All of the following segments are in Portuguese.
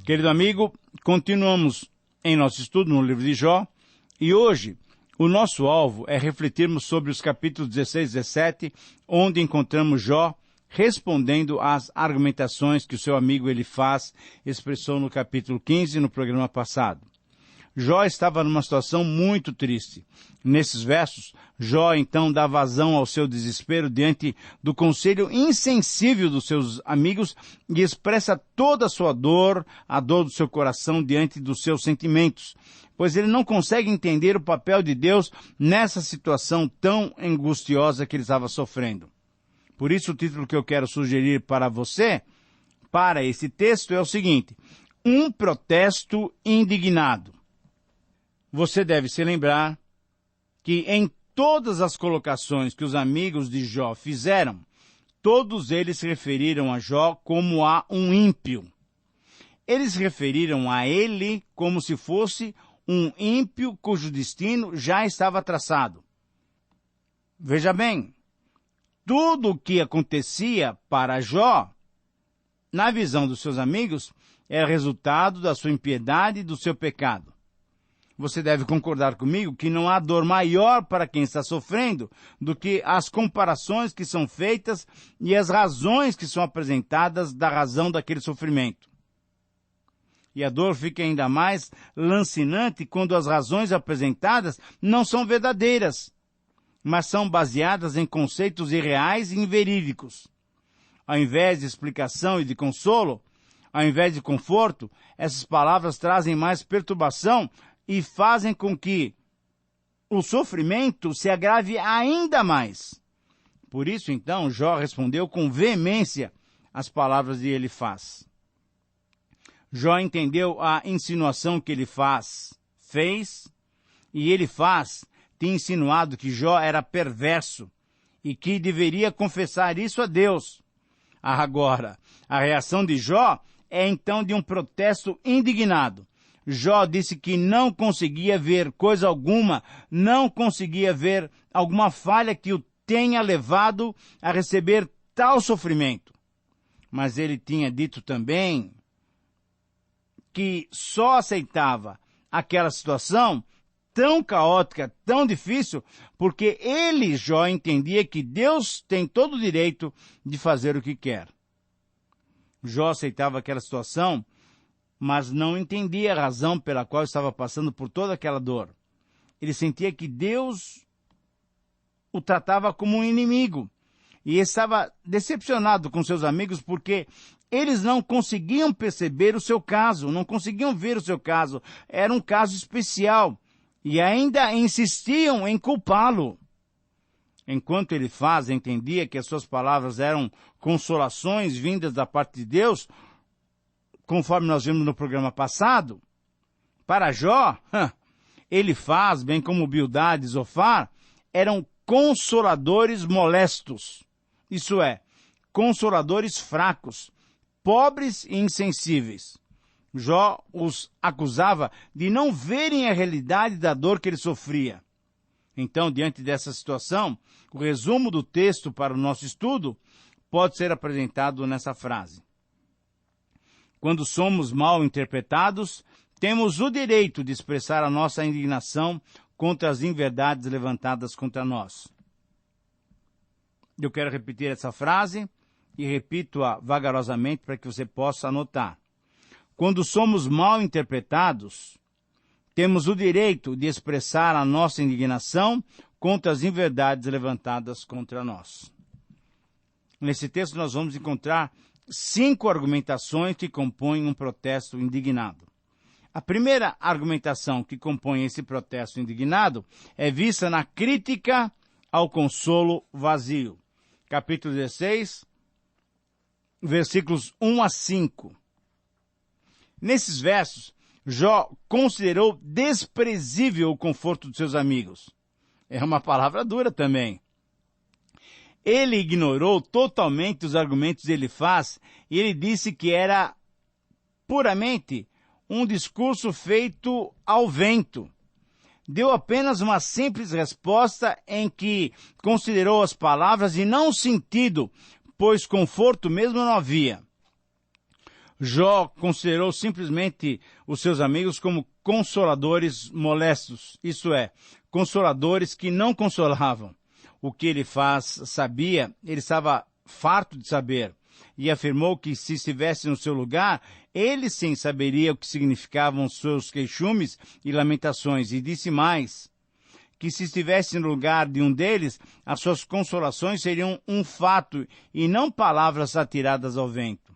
Querido amigo, continuamos em nosso estudo no livro de Jó, e hoje o nosso alvo é refletirmos sobre os capítulos 16 e 17, onde encontramos Jó respondendo às argumentações que o seu amigo Elifaz expressou no capítulo 15 no programa passado. Jó estava numa situação muito triste. Nesses versos, Jó então dá vazão ao seu desespero diante do conselho insensível dos seus amigos e expressa toda a sua dor, a dor do seu coração diante dos seus sentimentos, pois ele não consegue entender o papel de Deus nessa situação tão angustiosa que ele estava sofrendo. Por isso, o título que eu quero sugerir para você, para esse texto, é o seguinte: um protesto indignado. Você deve se lembrar que em todas as colocações que os amigos de Jó fizeram, todos eles se referiram a Jó como a um ímpio. Eles se referiram a ele como se fosse um ímpio cujo destino já estava traçado. Veja bem, tudo o que acontecia para Jó, na visão dos seus amigos, era resultado da sua impiedade e do seu pecado. Você deve concordar comigo que não há dor maior para quem está sofrendo do que as comparações que são feitas e as razões que são apresentadas da razão daquele sofrimento. E a dor fica ainda mais lancinante quando as razões apresentadas não são verdadeiras, mas são baseadas em conceitos irreais e inverídicos. Ao invés de explicação e de consolo, ao invés de conforto, essas palavras trazem mais perturbação e fazem com que o sofrimento se agrave ainda mais. Por isso, então, Jó respondeu com veemência às palavras de Elifaz. Jó entendeu a insinuação que Elifaz fez, e Elifaz tinha insinuado que Jó era perverso e que deveria confessar isso a Deus. Agora, a reação de Jó é então de um protesto indignado. Jó disse que não conseguia ver coisa alguma, não conseguia ver alguma falha que o tenha levado a receber tal sofrimento. Mas ele tinha dito também que só aceitava aquela situação tão caótica, tão difícil, porque ele, Jó, entendia que Deus tem todo o direito de fazer o que quer. Jó aceitava aquela situação, mas não entendia a razão pela qual estava passando por toda aquela dor. Ele sentia que Deus o tratava como um inimigo e estava decepcionado com seus amigos porque eles não conseguiam perceber o seu caso, não conseguiam ver o seu caso. Era um caso especial e ainda insistiam em culpá-lo. Enquanto Elifaz entendia que as suas palavras eram consolações vindas da parte de Deus, conforme nós vimos no programa passado, para Jó, Elifaz, bem como Bildade e Zofar, eram consoladores molestos. Isso é, consoladores fracos, pobres e insensíveis. Jó os acusava de não verem a realidade da dor que ele sofria. Então, diante dessa situação, o resumo do texto para o nosso estudo pode ser apresentado nessa frase: quando somos mal interpretados, temos o direito de expressar a nossa indignação contra as inverdades levantadas contra nós. Eu quero repetir essa frase e repito-a vagarosamente para que você possa anotar. Quando somos mal interpretados, temos o direito de expressar a nossa indignação contra as inverdades levantadas contra nós. Nesse texto nós vamos encontrar 5 argumentações que compõem um protesto indignado. A primeira argumentação que compõe esse protesto indignado é vista na crítica ao consolo vazio. Capítulo 16, versículos 1 a 5. Nesses versos, Jó considerou desprezível o conforto de seus amigos. É uma palavra dura também. Ele ignorou totalmente os argumentos de Elifaz e ele disse que era puramente um discurso feito ao vento. Deu apenas uma simples resposta em que considerou as palavras e não o sentido, pois conforto mesmo não havia. Jó considerou simplesmente os seus amigos como consoladores molestos, isto é, consoladores que não consolavam. O que ele sabia, ele estava farto de saber, e afirmou que se estivesse no seu lugar, ele sim saberia o que significavam seus queixumes e lamentações, e disse mais, que se estivesse no lugar de um deles, as suas consolações seriam um fato e não palavras atiradas ao vento.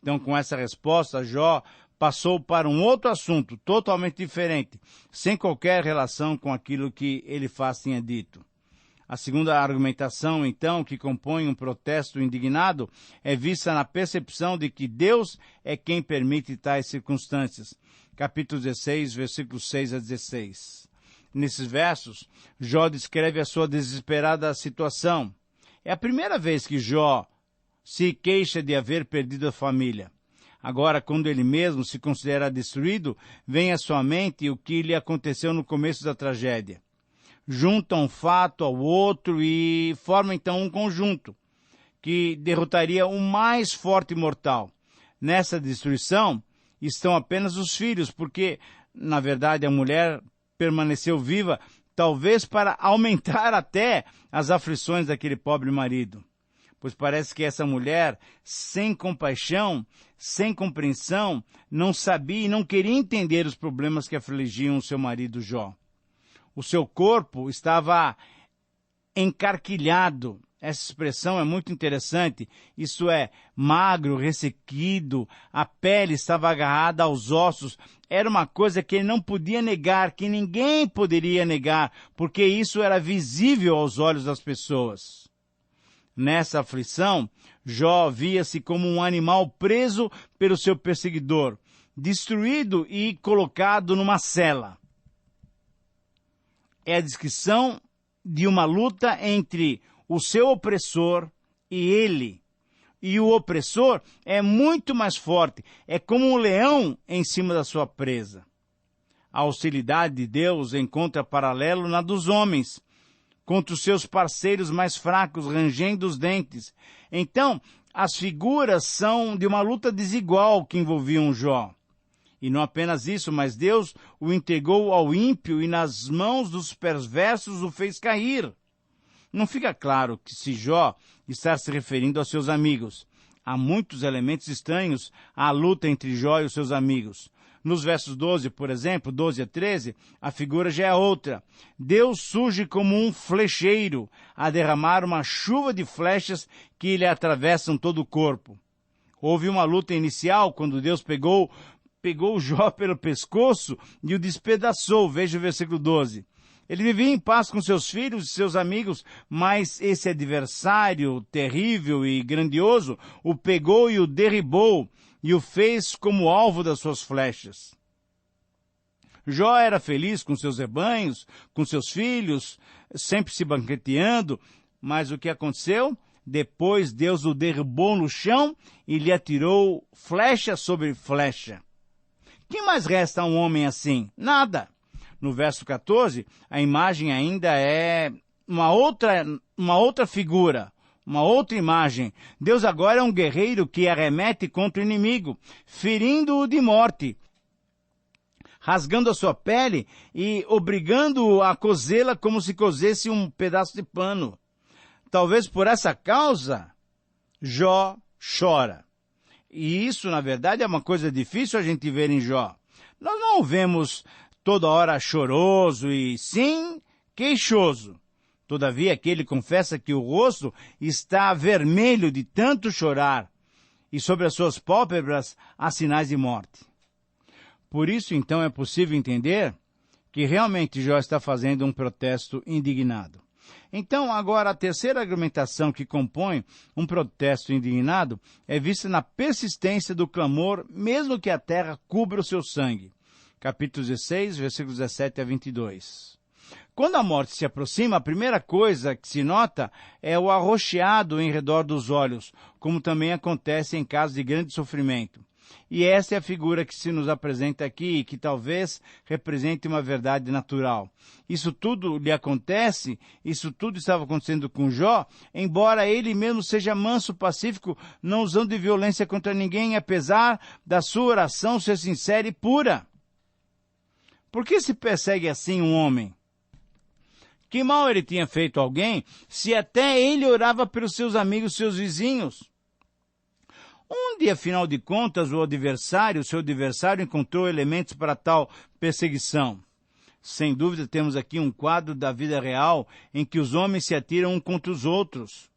Então, com essa resposta, Jó passou para um outro assunto, totalmente diferente, sem qualquer relação com aquilo que Elifaz tinha dito. A segunda argumentação, então, que compõe um protesto indignado, é vista na percepção de que Deus é quem permite tais circunstâncias. Capítulo 16, versículos 6 a 16. Nesses versos, Jó descreve a sua desesperada situação. É a primeira vez que Jó se queixa de haver perdido a família. Agora, quando ele mesmo se considera destruído, vem à sua mente o que lhe aconteceu no começo da tragédia. Junta um fato ao outro e forma então um conjunto que derrotaria o mais forte mortal. Nessa destruição estão apenas os filhos, porque, na verdade, a mulher permaneceu viva, talvez para aumentar até as aflições daquele pobre marido. Pois parece que essa mulher, sem compaixão, sem compreensão, não sabia e não queria entender os problemas que afligiam o seu marido Jó. O seu corpo estava encarquilhado. Essa expressão é muito interessante. Isso é, magro, ressequido, a pele estava agarrada aos ossos. Era uma coisa que ele não podia negar, que ninguém poderia negar, porque isso era visível aos olhos das pessoas. Nessa aflição, Jó via-se como um animal preso pelo seu perseguidor, destruído e colocado numa cela. É a descrição de uma luta entre o seu opressor e ele. E o opressor é muito mais forte, é como um leão em cima da sua presa. A hostilidade de Deus encontra paralelo na dos homens, contra os seus parceiros mais fracos, rangendo os dentes. Então, as figuras são de uma luta desigual que envolviam Jó. E não apenas isso, mas Deus o entregou ao ímpio e nas mãos dos perversos o fez cair. Não fica claro que se Jó está se referindo aos seus amigos. Há muitos elementos estranhos à luta entre Jó e os seus amigos. Nos versos 12, por exemplo, 12 a 13, a figura já é outra. Deus surge como um flecheiro a derramar uma chuva de flechas que lhe atravessam todo o corpo. Houve uma luta inicial quando Deus pegou Jó pelo pescoço e o despedaçou. Veja o versículo 12. Ele vivia em paz com seus filhos e seus amigos, mas esse adversário terrível e grandioso o pegou e o derribou e o fez como alvo das suas flechas. Jó era feliz com seus rebanhos, com seus filhos, sempre se banqueteando, mas o que aconteceu? Depois Deus o derrubou no chão e lhe atirou flecha sobre flecha. Que mais resta a um homem assim? Nada. No verso 14, a imagem ainda é uma outra figura, uma outra imagem. Deus agora é um guerreiro que arremete contra o inimigo, ferindo-o de morte, rasgando a sua pele e obrigando-o a cozê-la como se cozesse um pedaço de pano. Talvez por essa causa, Jó chora. E isso, na verdade, é uma coisa difícil a gente ver em Jó. Nós não o vemos toda hora choroso e, sim, queixoso. Todavia, aqui ele confessa que o rosto está vermelho de tanto chorar, e sobre as suas pálpebras há sinais de morte. Por isso, então, é possível entender que realmente Jó está fazendo um protesto indignado. Então, agora, a terceira argumentação que compõe um protesto indignado é vista na persistência do clamor, mesmo que a terra cubra o seu sangue. Capítulo 16, versículos 17 a 22. Quando a morte se aproxima, a primeira coisa que se nota é o arroxeado em redor dos olhos, como também acontece em casos de grande sofrimento. E essa é a figura que se nos apresenta aqui, que talvez represente uma verdade natural. Isso tudo lhe acontece, isso tudo estava acontecendo com Jó, embora ele mesmo seja manso, pacífico, não usando de violência contra ninguém, apesar da sua oração ser sincera e pura. Por que se persegue assim um homem? Que mal ele tinha feito a alguém, se até ele orava pelos seus amigos, seus vizinhos? Onde, afinal de contas, seu adversário, encontrou elementos para tal perseguição? Sem dúvida, temos aqui um quadro da vida real em que os homens se atiram uns contra os outros.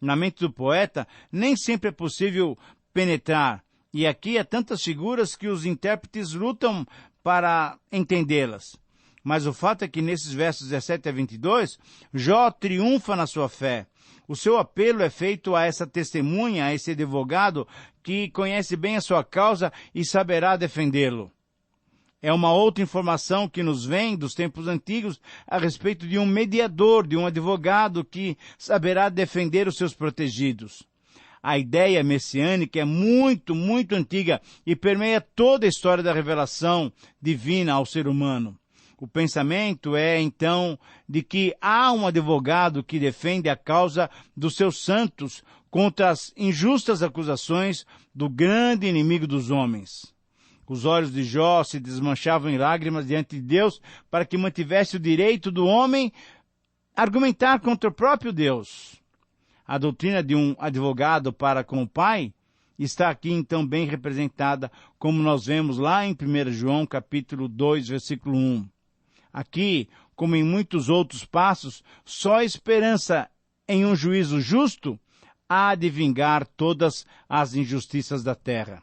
Na mente do poeta, nem sempre é possível penetrar, e aqui há tantas figuras que os intérpretes lutam para entendê-las. Mas o fato é que nesses versos 17 a 22, Jó triunfa na sua fé. O seu apelo é feito a essa testemunha, a esse advogado que conhece bem a sua causa e saberá defendê-lo. É uma outra informação que nos vem dos tempos antigos a respeito de um mediador, de um advogado que saberá defender os seus protegidos. A ideia messiânica é muito, muito antiga e permeia toda a história da revelação divina ao ser humano. O pensamento é, então, de que há um advogado que defende a causa dos seus santos contra as injustas acusações do grande inimigo dos homens. Os olhos de Jó se desmanchavam em lágrimas diante de Deus para que mantivesse o direito do homem argumentar contra o próprio Deus. A doutrina de um advogado para com o Pai está aqui, então, bem representada, como nós vemos lá em 1 João, capítulo 2, versículo 1. Aqui, como em muitos outros passos, só a esperança em um juízo justo há de vingar todas as injustiças da terra.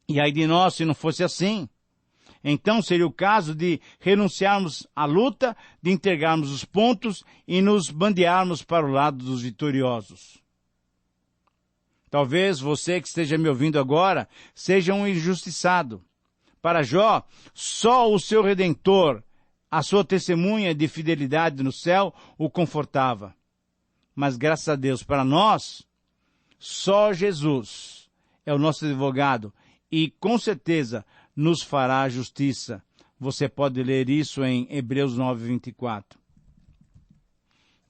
E ai de nós se não fosse assim. Então seria o caso de renunciarmos à luta, de entregarmos os pontos e nos bandearmos para o lado dos vitoriosos. Talvez você que esteja me ouvindo agora seja um injustiçado. Para Jó, só o seu Redentor, a sua testemunha de fidelidade no céu, o confortava. Mas graças a Deus, para nós, só Jesus é o nosso advogado e com certeza nos fará justiça. Você pode ler isso em Hebreus 9, 24.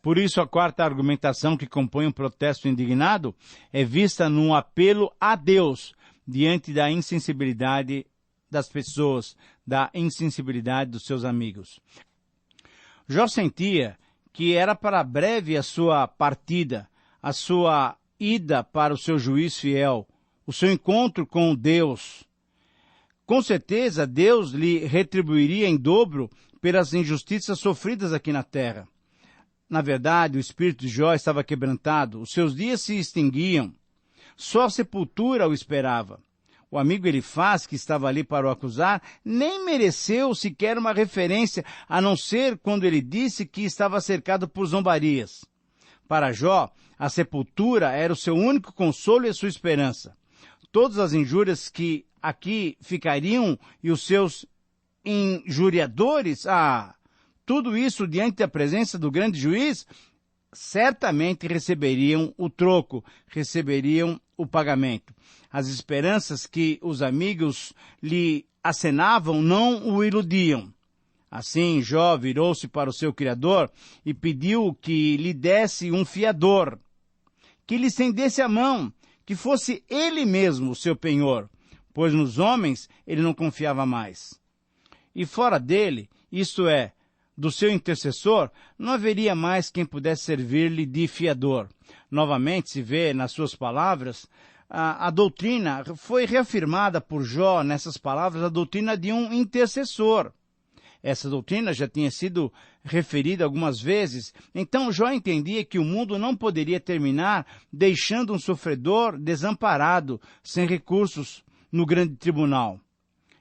Por isso, a quarta argumentação que compõe um protesto indignado é vista num apelo a Deus diante da insensibilidade das pessoas, da insensibilidade dos seus amigos. Jó sentia que era para breve a sua partida, a sua ida para o seu juiz fiel, o seu encontro com Deus. Com certeza, Deus lhe retribuiria em dobro pelas injustiças sofridas aqui na terra. Na verdade, o espírito de Jó estava quebrantado, os seus dias se extinguiam. Só a sepultura o esperava. O amigo Elifaz, que estava ali para o acusar, nem mereceu sequer uma referência, a não ser quando ele disse que estava cercado por zombarias. Para Jó, a sepultura era o seu único consolo e a sua esperança. Todas as injúrias que aqui ficariam e os seus injuriadores, tudo isso diante da presença do grande juiz, certamente receberiam o troco, receberiam o pagamento. As esperanças que os amigos lhe acenavam não o iludiam. Assim, Jó virou-se para o seu Criador e pediu que lhe desse um fiador, que lhe estendesse a mão, que fosse ele mesmo o seu penhor, pois nos homens ele não confiava mais. E fora dele, isto é, do seu intercessor, não haveria mais quem pudesse servir-lhe de fiador. Novamente se vê nas suas palavras, a doutrina foi reafirmada por Jó nessas palavras, a doutrina de um intercessor. Essa doutrina já tinha sido referida algumas vezes, então Jó entendia que o mundo não poderia terminar deixando um sofredor desamparado, sem recursos, no grande tribunal.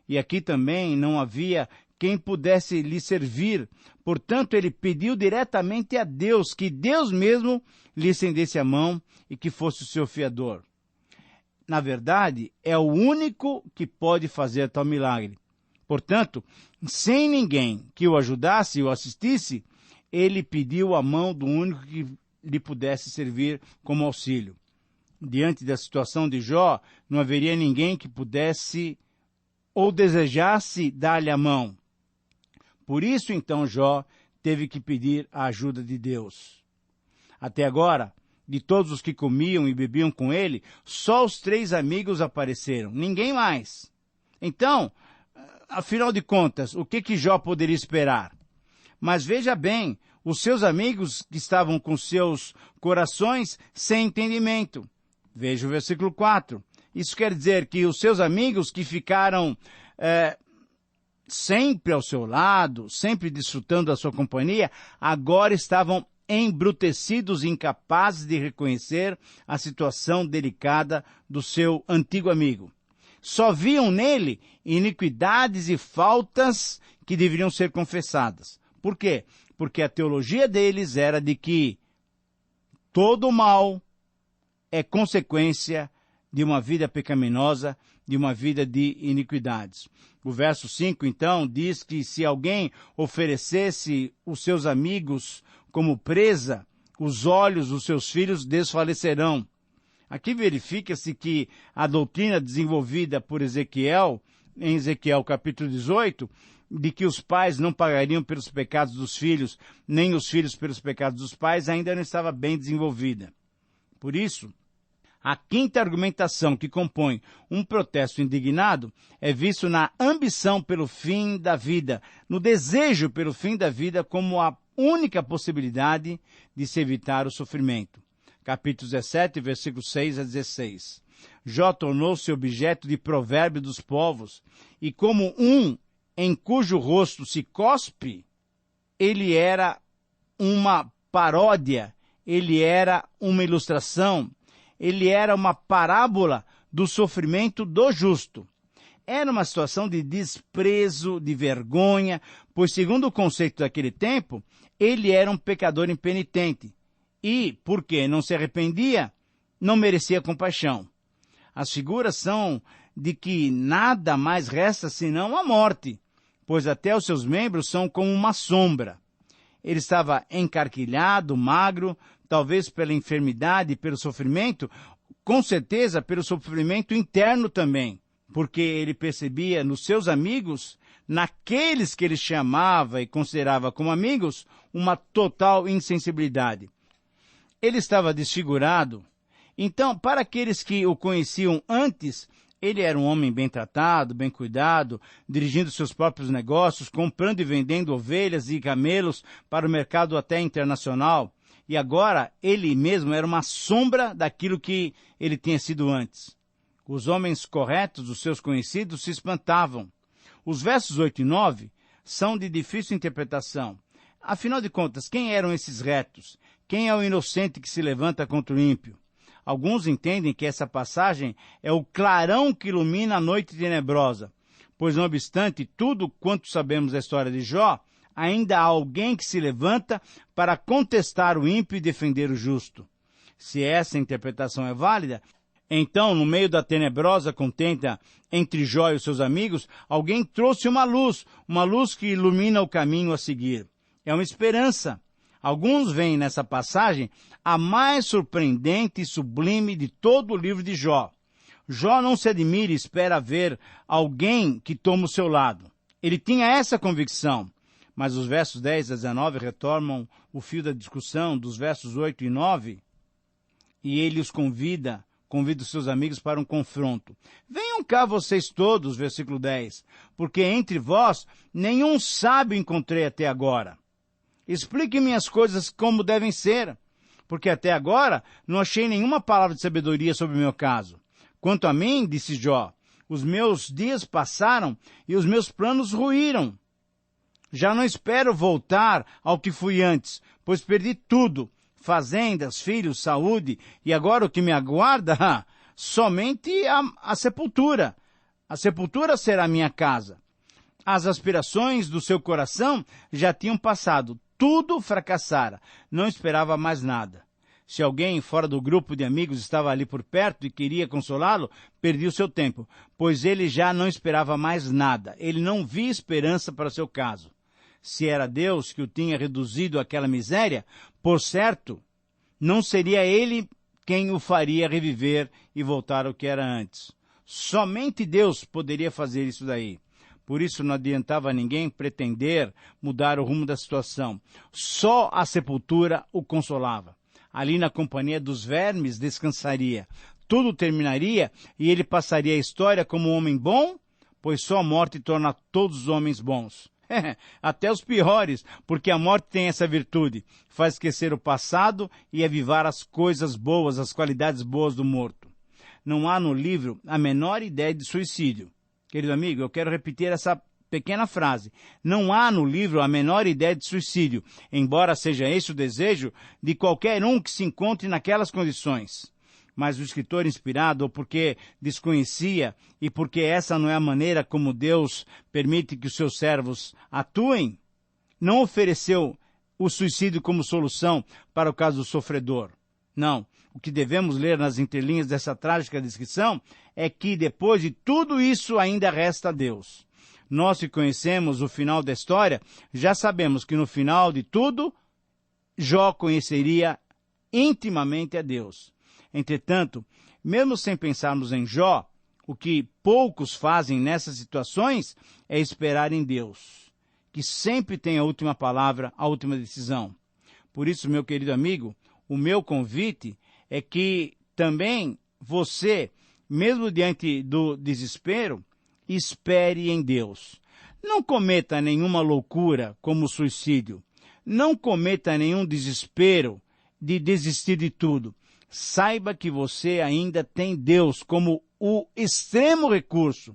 E aqui também não havia quem pudesse lhe servir, portanto ele pediu diretamente a Deus, que Deus mesmo lhe estendesse a mão e que fosse o seu fiador. Na verdade, é o único que pode fazer tal milagre. Portanto, sem ninguém que o ajudasse e o assistisse, ele pediu a mão do único que lhe pudesse servir como auxílio. Diante da situação de Jó, não haveria ninguém que pudesse ou desejasse dar-lhe a mão. Por isso, então, Jó teve que pedir a ajuda de Deus. Até agora, de todos os que comiam e bebiam com ele, só os 3 amigos apareceram, ninguém mais. Então, afinal de contas, o que Jó poderia esperar? Mas veja bem, os seus amigos que estavam com seus corações sem entendimento. Veja o versículo 4. Isso quer dizer que os seus amigos que ficaram sempre ao seu lado, sempre desfrutando da sua companhia, agora estavam embrutecidos e incapazes de reconhecer a situação delicada do seu antigo amigo. Só viam nele iniquidades e faltas que deveriam ser confessadas. Por quê? Porque a teologia deles era de que todo mal é consequência de uma vida pecaminosa, de uma vida de iniquidades. O verso 5, então, diz que se alguém oferecesse os seus amigos como presa, os olhos dos seus filhos desfalecerão. Aqui verifica-se que a doutrina desenvolvida por Ezequiel, em Ezequiel capítulo 18, de que os pais não pagariam pelos pecados dos filhos, nem os filhos pelos pecados dos pais, ainda não estava bem desenvolvida. Por isso, a quinta argumentação que compõe um protesto indignado é visto na ambição pelo fim da vida, no desejo pelo fim da vida como a única possibilidade de se evitar o sofrimento. Capítulo 17, versículos 6 a 16. Jó tornou-se objeto de provérbio dos povos, e como um em cujo rosto se cospe, ele era uma paródia, ele era uma ilustração, ele era uma parábola do sofrimento do justo. Era uma situação de desprezo, de vergonha, pois, segundo o conceito daquele tempo, ele era um pecador impenitente. E, porque não se arrependia, não merecia compaixão. As figuras são de que nada mais resta senão a morte, pois até os seus membros são como uma sombra. Ele estava encarquilhado, magro, talvez pela enfermidade e pelo sofrimento, com certeza pelo sofrimento interno também, porque ele percebia nos seus amigos, naqueles que ele chamava e considerava como amigos, uma total insensibilidade. Ele estava desfigurado. Então, para aqueles que o conheciam antes, ele era um homem bem tratado, bem cuidado, dirigindo seus próprios negócios, comprando e vendendo ovelhas e camelos para o mercado até internacional. E agora, ele mesmo era uma sombra daquilo que ele tinha sido antes. Os homens corretos, os seus conhecidos, se espantavam. Os versos 8 e 9 são de difícil interpretação. Afinal de contas, quem eram esses retos? Quem é o inocente que se levanta contra o ímpio? Alguns entendem que essa passagem é o clarão que ilumina a noite tenebrosa, pois, não obstante tudo quanto sabemos da história de Jó, ainda há alguém que se levanta para contestar o ímpio e defender o justo. Se essa interpretação é válida, então, no meio da tenebrosa contenda entre Jó e os seus amigos, alguém trouxe uma luz que ilumina o caminho a seguir. É uma esperança. Alguns veem nessa passagem a mais surpreendente e sublime de todo o livro de Jó. Jó não se admira e espera ver alguém que toma o seu lado. Ele tinha essa convicção, mas os versos 10 a 19 retomam o fio da discussão dos versos 8 e 9, e ele os convida os seus amigos para um confronto. Venham cá vocês todos, versículo 10, porque entre vós nenhum sábio encontrei até agora. Explique-me as coisas como devem ser, porque até agora não achei nenhuma palavra de sabedoria sobre o meu caso. Quanto a mim, disse Jó, os meus dias passaram e os meus planos ruíram. Já não espero voltar ao que fui antes, pois perdi tudo, fazendas, filhos, saúde, e agora o que me aguarda? Somente a sepultura. A sepultura será minha casa. As aspirações do seu coração já tinham passado. Tudo fracassara. Não esperava mais nada. Se alguém fora do grupo de amigos estava ali por perto e queria consolá-lo, perdia o seu tempo, pois ele já não esperava mais nada. Ele não via esperança para o seu caso. Se era Deus que o tinha reduzido àquela miséria, por certo, não seria ele quem o faria reviver e voltar ao que era antes. Somente Deus poderia fazer isso daí. Por isso não adiantava a ninguém pretender mudar o rumo da situação. Só a sepultura o consolava. Ali na companhia dos vermes descansaria. Tudo terminaria e ele passaria a história como um homem bom, pois só a morte torna todos os homens bons. Até os piores, porque a morte tem essa virtude, faz esquecer o passado e avivar as coisas boas, as qualidades boas do morto. Não há no livro a menor ideia de suicídio. Querido amigo, eu quero repetir essa pequena frase. Não há no livro a menor ideia de suicídio, embora seja esse o desejo de qualquer um que se encontre naquelas condições. Mas o escritor inspirado, ou porque desconhecia e porque essa não é a maneira como Deus permite que os seus servos atuem, não ofereceu o suicídio como solução para o caso do sofredor. Não. O que devemos ler nas entrelinhas dessa trágica descrição é que depois de tudo isso ainda resta Deus. Nós que conhecemos o final da história, já sabemos que no final de tudo, Jó conheceria intimamente a Deus. Entretanto, mesmo sem pensarmos em Jó, o que poucos fazem nessas situações é esperar em Deus, que sempre tem a última palavra, a última decisão. Por isso, meu querido amigo, o meu convite é que também você, mesmo diante do desespero, espere em Deus. Não cometa nenhuma loucura como o suicídio. Não cometa nenhum desespero de desistir de tudo. Saiba que você ainda tem Deus como o extremo recurso.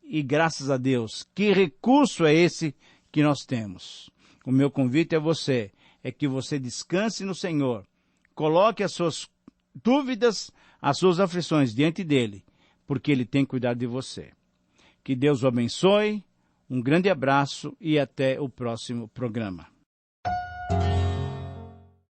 E graças a Deus, que recurso é esse que nós temos? O meu convite a você é que você descanse no Senhor. Coloque as suas dúvidas, as suas aflições diante dele, porque ele tem cuidado de você. Que Deus o abençoe, um grande abraço e até o próximo programa.